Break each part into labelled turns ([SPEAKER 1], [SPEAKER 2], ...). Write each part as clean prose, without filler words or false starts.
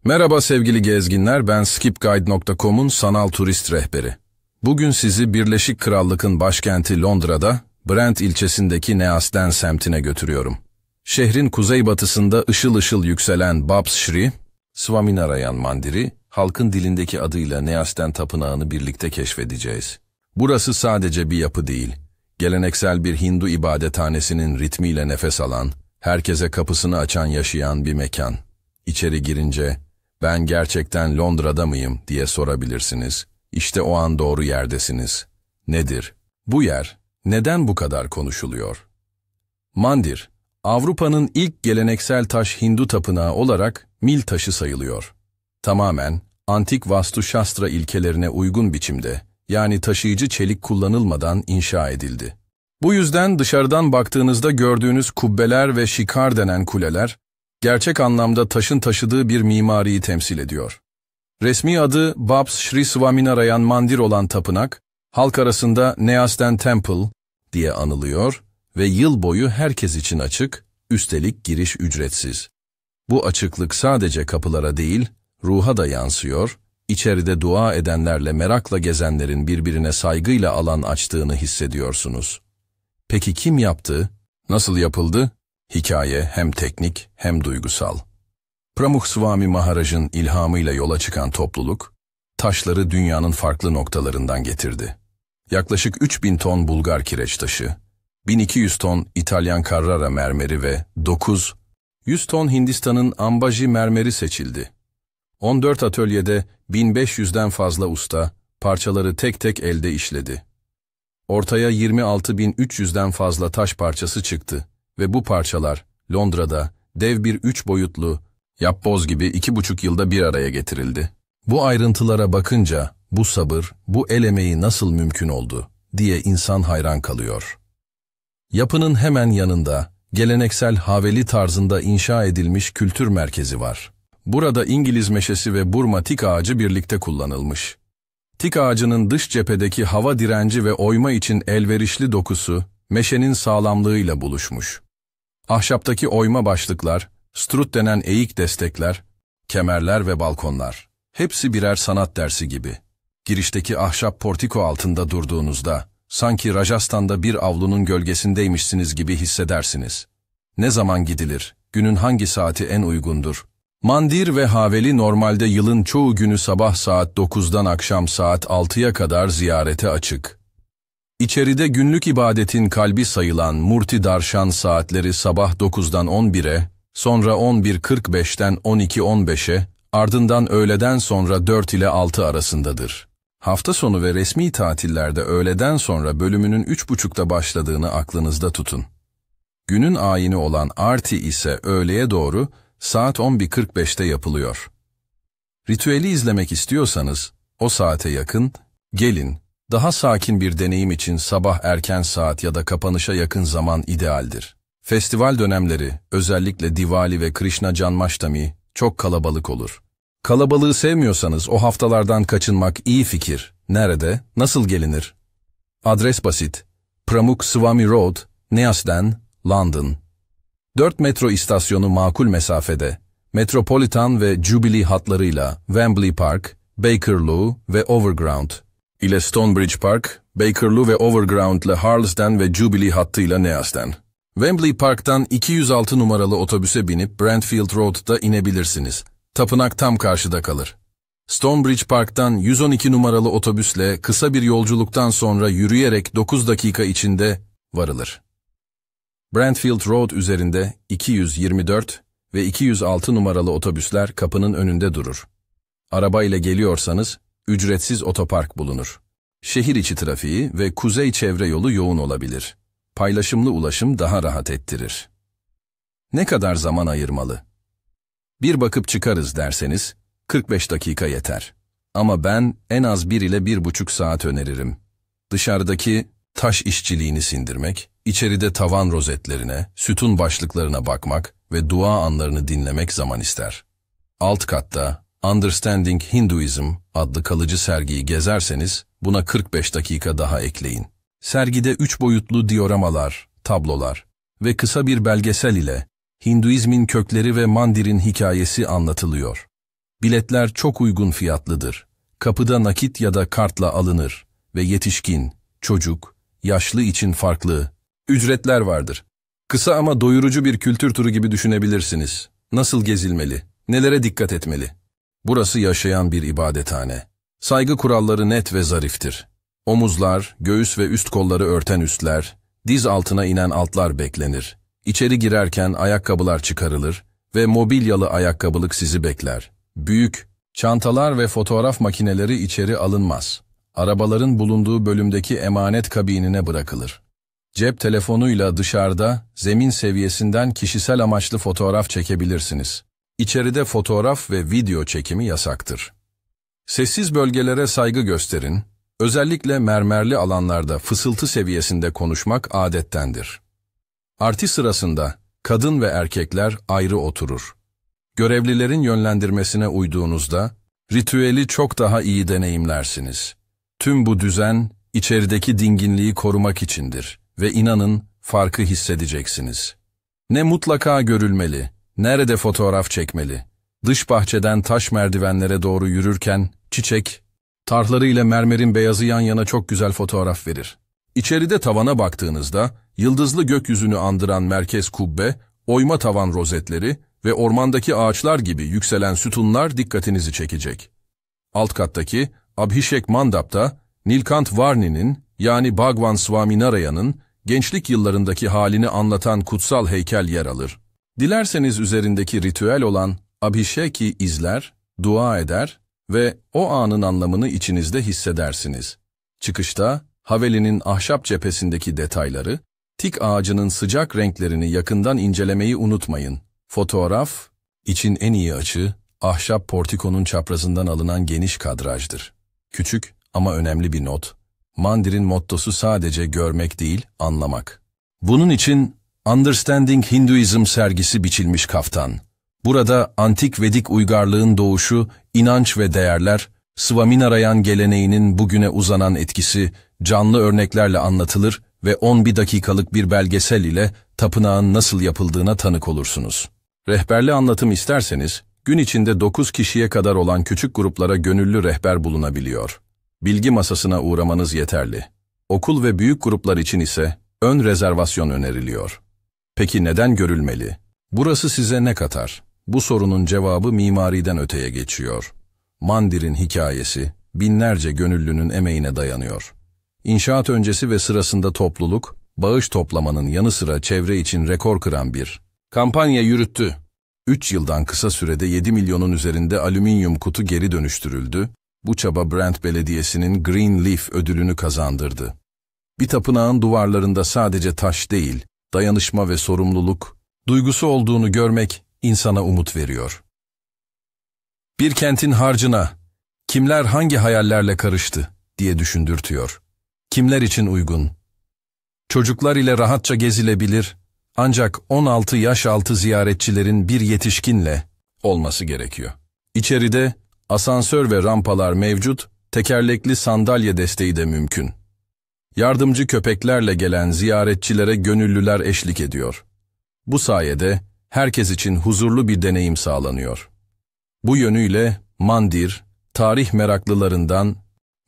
[SPEAKER 1] Merhaba sevgili gezginler, ben skipguide.com'un sanal turist rehberi. Bugün sizi Birleşik Krallık'ın başkenti Londra'da, Brent ilçesindeki Neasden semtine götürüyorum. Şehrin kuzeybatısında ışıl ışıl yükselen Babs Shri, Swaminarayan Mandiri, halkın dilindeki adıyla Neasden Tapınağı'nı birlikte keşfedeceğiz. Burası sadece bir yapı değil, geleneksel bir Hindu ibadethanesinin ritmiyle nefes alan, herkese kapısını açan yaşayan bir mekan. İçeri girince, "Ben gerçekten Londra'da mıyım?" diye sorabilirsiniz. İşte o an doğru yerdesiniz. Nedir? Bu yer neden bu kadar konuşuluyor? Mandir, Avrupa'nın ilk geleneksel taş Hindu tapınağı olarak mil taşı sayılıyor. Tamamen antik Vastu Shastra ilkelerine uygun biçimde, yani taşıyıcı çelik kullanılmadan inşa edildi. Bu yüzden dışarıdan baktığınızda gördüğünüz kubbeler ve şikar denen kuleler, gerçek anlamda taşın taşıdığı bir mimariyi temsil ediyor. Resmi adı Babs Shri Swaminarayan Mandir olan tapınak, halk arasında Neasden Temple diye anılıyor ve yıl boyu herkes için açık, üstelik giriş ücretsiz. Bu açıklık sadece kapılara değil, ruha da yansıyor, içeride dua edenlerle merakla gezenlerin birbirine saygıyla alan açtığını hissediyorsunuz. Peki kim yaptı? Nasıl yapıldı? Hikaye hem teknik hem duygusal. Pramukh Swami Maharaj'ın ilhamıyla yola çıkan topluluk, taşları dünyanın farklı noktalarından getirdi. Yaklaşık 3000 ton Bulgar kireç taşı, 1200 ton İtalyan Carrara mermeri ve 900 ton Hindistan'ın Ambaji mermeri seçildi. 14 atölyede 1500'den fazla usta, parçaları tek tek elde işledi. Ortaya 26.300'den fazla taş parçası çıktı. Ve bu parçalar Londra'da dev bir 3 boyutlu yapboz gibi 2,5 yılda bir araya getirildi. Bu ayrıntılara bakınca bu sabır, bu el emeği nasıl mümkün oldu diye insan hayran kalıyor. Yapının hemen yanında geleneksel Haveli tarzında inşa edilmiş kültür merkezi var. Burada İngiliz meşesi ve Burma tik ağacı birlikte kullanılmış. Tik ağacının dış cephedeki hava direnci ve oyma için elverişli dokusu, meşenin sağlamlığıyla buluşmuş. Ahşaptaki oyma başlıklar, strut denen eğik destekler, kemerler ve balkonlar. Hepsi birer sanat dersi gibi. Girişteki ahşap portiko altında durduğunuzda, sanki Rajasthan'da bir avlunun gölgesindeymişsiniz gibi hissedersiniz. Ne zaman gidilir? Günün hangi saati en uygundur? Mandir ve Haveli normalde yılın çoğu günü sabah saat 9'dan akşam saat 6'ya kadar ziyarete açık. İçeride günlük ibadetin kalbi sayılan Murti Darshan saatleri sabah 9'dan 11'e, sonra 11:45'ten 12:15'e, ardından öğleden sonra 4 ile 6 arasındadır. Hafta sonu ve resmi tatillerde öğleden sonra bölümünün 3:30'da başladığını aklınızda tutun. Günün ayini olan Arti ise öğleye doğru saat 11:45'te yapılıyor. Ritüeli izlemek istiyorsanız, o saate yakın, gelin. Daha sakin bir deneyim için sabah erken saat ya da kapanışa yakın zaman idealdir. Festival dönemleri, özellikle Diwali ve Krishna Janmashtami, çok kalabalık olur. Kalabalığı sevmiyorsanız o haftalardan kaçınmak iyi fikir. Nerede, nasıl gelinir? Adres basit. Pramukh Swami Road, Neasden, London. 4 metro istasyonu makul mesafede. Metropolitan ve Jubilee hatlarıyla Wembley Park, Bakerloo ve Overground ile Stonebridge Park, Bakerloo ve Overground ile Harlesden ve Jubilee hattıyla Neasden. Wembley Park'tan 206 numaralı otobüse binip Brentfield Road'da inebilirsiniz. Tapınak tam karşıda kalır. Stonebridge Park'tan 112 numaralı otobüsle kısa bir yolculuktan sonra yürüyerek 9 dakika içinde varılır. Brentfield Road üzerinde 224 ve 206 numaralı otobüsler kapının önünde durur. Araba ile geliyorsanız, ücretsiz otopark bulunur. Şehir içi trafiği ve kuzey çevre yolu yoğun olabilir. Paylaşımlı ulaşım daha rahat ettirir. Ne kadar zaman ayırmalı? Bir bakıp çıkarız derseniz, 45 dakika yeter. Ama ben en az 1 ile 1,5 saat öneririm. Dışarıdaki taş işçiliğini sindirmek, içeride tavan rozetlerine, sütun başlıklarına bakmak ve dua anlarını dinlemek zaman ister. Alt katta, Understanding Hinduism adlı kalıcı sergiyi gezerseniz, buna 45 dakika daha ekleyin. Sergide 3 boyutlu dioramalar, tablolar ve kısa bir belgesel ile Hinduizmin kökleri ve Mandir'in hikayesi anlatılıyor. Biletler çok uygun fiyatlıdır. Kapıda nakit ya da kartla alınır ve yetişkin, çocuk, yaşlı için farklı ücretler vardır. Kısa ama doyurucu bir kültür turu gibi düşünebilirsiniz. Nasıl gezilmeli? Nelere dikkat etmeli? Burası yaşayan bir ibadethane. Saygı kuralları net ve zariftir. Omuzlar, göğüs ve üst kolları örten üstler, diz altına inen altlar beklenir. İçeri girerken ayakkabılar çıkarılır ve mobilyalı ayakkabılık sizi bekler. Büyük, çantalar ve fotoğraf makineleri içeri alınmaz. Arabaların bulunduğu bölümdeki emanet kabinine bırakılır. Cep telefonuyla dışarıda, zemin seviyesinden kişisel amaçlı fotoğraf çekebilirsiniz. İçeride fotoğraf ve video çekimi yasaktır. Sessiz bölgelere saygı gösterin, özellikle mermerli alanlarda fısıltı seviyesinde konuşmak adettendir. Arti sırasında kadın ve erkekler ayrı oturur. Görevlilerin yönlendirmesine uyduğunuzda, ritüeli çok daha iyi deneyimlersiniz. Tüm bu düzen, içerideki dinginliği korumak içindir ve inanın, farkı hissedeceksiniz. Ne mutlaka görülmeli, nerede fotoğraf çekmeli? Dış bahçeden taş merdivenlere doğru yürürken, çiçek, tarhları ile mermerin beyazı yan yana çok güzel fotoğraf verir. İçeride tavana baktığınızda, yıldızlı gökyüzünü andıran merkez kubbe, oyma tavan rozetleri ve ormandaki ağaçlar gibi yükselen sütunlar dikkatinizi çekecek. Alt kattaki Abhishek Mandap'ta Nilkant Varni'nin yani Bhagwan Swaminarayan'ın gençlik yıllarındaki halini anlatan kutsal heykel yer alır. Dilerseniz üzerindeki ritüel olan Abhishek'i izler, dua eder ve o anın anlamını içinizde hissedersiniz. Çıkışta Haveli'nin ahşap cephesindeki detayları, tik ağacının sıcak renklerini yakından incelemeyi unutmayın. Fotoğraf, için en iyi açı, ahşap portikonun çaprazından alınan geniş kadrajdır. Küçük ama önemli bir not, Mandir'in mottosu sadece görmek değil, anlamak. Bunun için Understanding Hinduism sergisi biçilmiş kaftan. Burada antik Vedik uygarlığın doğuşu, inanç ve değerler, Swaminarayan geleneğinin bugüne uzanan etkisi canlı örneklerle anlatılır ve 11 dakikalık bir belgesel ile tapınağın nasıl yapıldığına tanık olursunuz. Rehberli anlatım isterseniz, gün içinde 9 kişiye kadar olan küçük gruplara gönüllü rehber bulunabiliyor. Bilgi masasına uğramanız yeterli. Okul ve büyük gruplar için ise ön rezervasyon öneriliyor. Peki neden görülmeli? Burası size ne katar? Bu sorunun cevabı mimariden öteye geçiyor. Mandir'in hikayesi, binlerce gönüllünün emeğine dayanıyor. İnşaat öncesi ve sırasında topluluk, bağış toplamanın yanı sıra çevre için rekor kıran bir kampanya yürüttü. 3 yıldan kısa sürede 7 milyonun üzerinde alüminyum kutu geri dönüştürüldü. Bu çaba Brent Belediyesi'nin Green Leaf ödülünü kazandırdı. Bir tapınağın duvarlarında sadece taş değil, dayanışma ve sorumluluk duygusu olduğunu görmek insana umut veriyor. Bir kentin harcına, kimler hangi hayallerle karıştı diye düşündürtüyor. Kimler için uygun? Çocuklar ile rahatça gezilebilir, ancak 16 yaş altı ziyaretçilerin bir yetişkinle olması gerekiyor. İçeride asansör ve rampalar mevcut, tekerlekli sandalye desteği de mümkün. Yardımcı köpeklerle gelen ziyaretçilere gönüllüler eşlik ediyor. Bu sayede herkes için huzurlu bir deneyim sağlanıyor. Bu yönüyle Mandir, tarih meraklılarından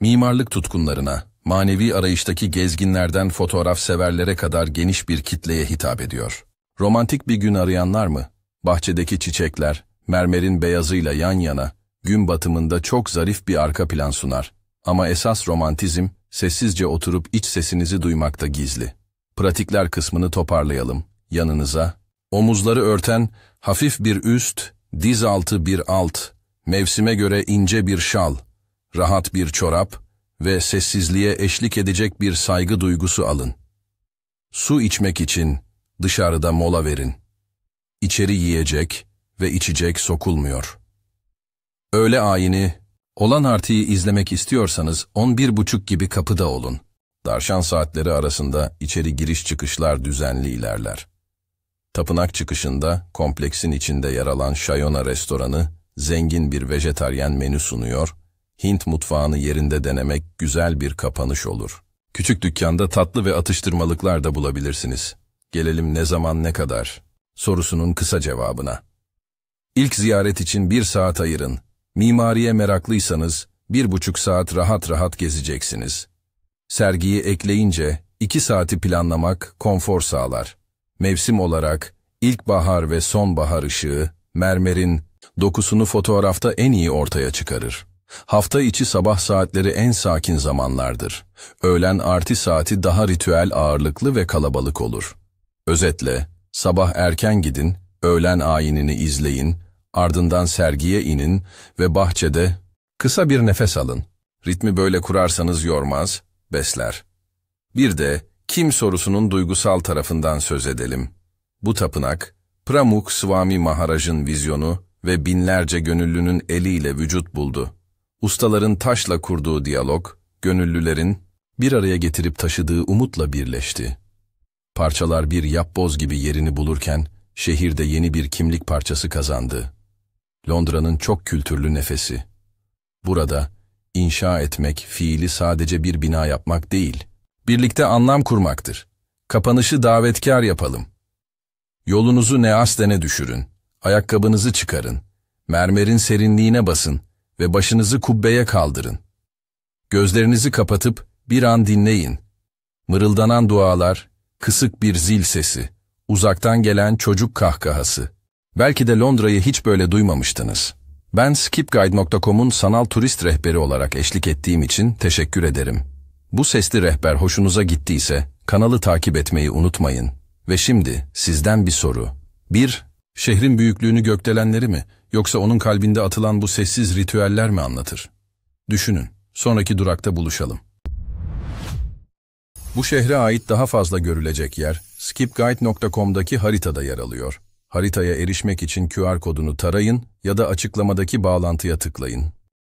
[SPEAKER 1] mimarlık tutkunlarına, manevi arayıştaki gezginlerden fotoğraf severlere kadar geniş bir kitleye hitap ediyor. Romantik bir gün arayanlar mı? Bahçedeki çiçekler, mermerin beyazıyla yan yana, gün batımında çok zarif bir arka plan sunar. Ama esas romantizm, sessizce oturup iç sesinizi duymakta gizli. Pratikler kısmını toparlayalım. Yanınıza, omuzları örten hafif bir üst, diz altı bir alt, mevsime göre ince bir şal, rahat bir çorap ve sessizliğe eşlik edecek bir saygı duygusu alın. Su içmek için dışarıda mola verin. İçeri yiyecek ve içecek sokulmuyor. Öğle ayini, olan Arti'yi izlemek istiyorsanız 11.30 gibi kapıda olun. Darşan saatleri arasında içeri giriş çıkışlar düzenli ilerler. Tapınak çıkışında kompleksin içinde yer alan Shayona restoranı zengin bir vejetaryen menü sunuyor. Hint mutfağını yerinde denemek güzel bir kapanış olur. Küçük dükkanda tatlı ve atıştırmalıklar da bulabilirsiniz. Gelelim ne zaman ne kadar sorusunun kısa cevabına. İlk ziyaret için 1 saat ayırın. Mimariye meraklıysanız 1,5 saat rahat rahat gezeceksiniz. Sergiyi ekleyince 2 saati planlamak konfor sağlar. Mevsim olarak ilkbahar ve sonbahar ışığı, mermerin dokusunu fotoğrafta en iyi ortaya çıkarır. Hafta içi sabah saatleri en sakin zamanlardır. Öğlen arti saati daha ritüel ağırlıklı ve kalabalık olur. Özetle, sabah erken gidin, öğlen ayinini izleyin, ardından sergiye inin ve bahçede kısa bir nefes alın. Ritmi böyle kurarsanız yormaz, besler. Bir de kim sorusunun duygusal tarafından söz edelim. Bu tapınak, Pramukh Swami Maharaj'ın vizyonu ve binlerce gönüllünün eliyle vücut buldu. Ustaların taşla kurduğu diyalog, gönüllülerin bir araya getirip taşıdığı umutla birleşti. Parçalar bir yapboz gibi yerini bulurken, şehirde yeni bir kimlik parçası kazandı. Londra'nın çok kültürlü nefesi. Burada, inşa etmek fiili sadece bir bina yapmak değil, birlikte anlam kurmaktır. Kapanışı davetkar yapalım. Yolunuzu Neasden'e düşürün, ayakkabınızı çıkarın, mermerin serinliğine basın ve başınızı kubbeye kaldırın. Gözlerinizi kapatıp bir an dinleyin. Mırıldanan dualar, kısık bir zil sesi, uzaktan gelen çocuk kahkahası. Belki de Londra'yı hiç böyle duymamıştınız. Ben skipguide.com'un sanal turist rehberi olarak eşlik ettiğim için teşekkür ederim. Bu sesli rehber hoşunuza gittiyse kanalı takip etmeyi unutmayın. Ve şimdi sizden bir soru. 1. Şehrin büyüklüğünü gökdelenleri mi yoksa onun kalbinde atılan bu sessiz ritüeller mi anlatır? Düşünün. Sonraki durakta buluşalım. Bu şehre ait daha fazla görülecek yer skipguide.com'daki haritada yer alıyor. Haritaya erişmek için QR kodunu tarayın ya da açıklamadaki bağlantıya tıklayın.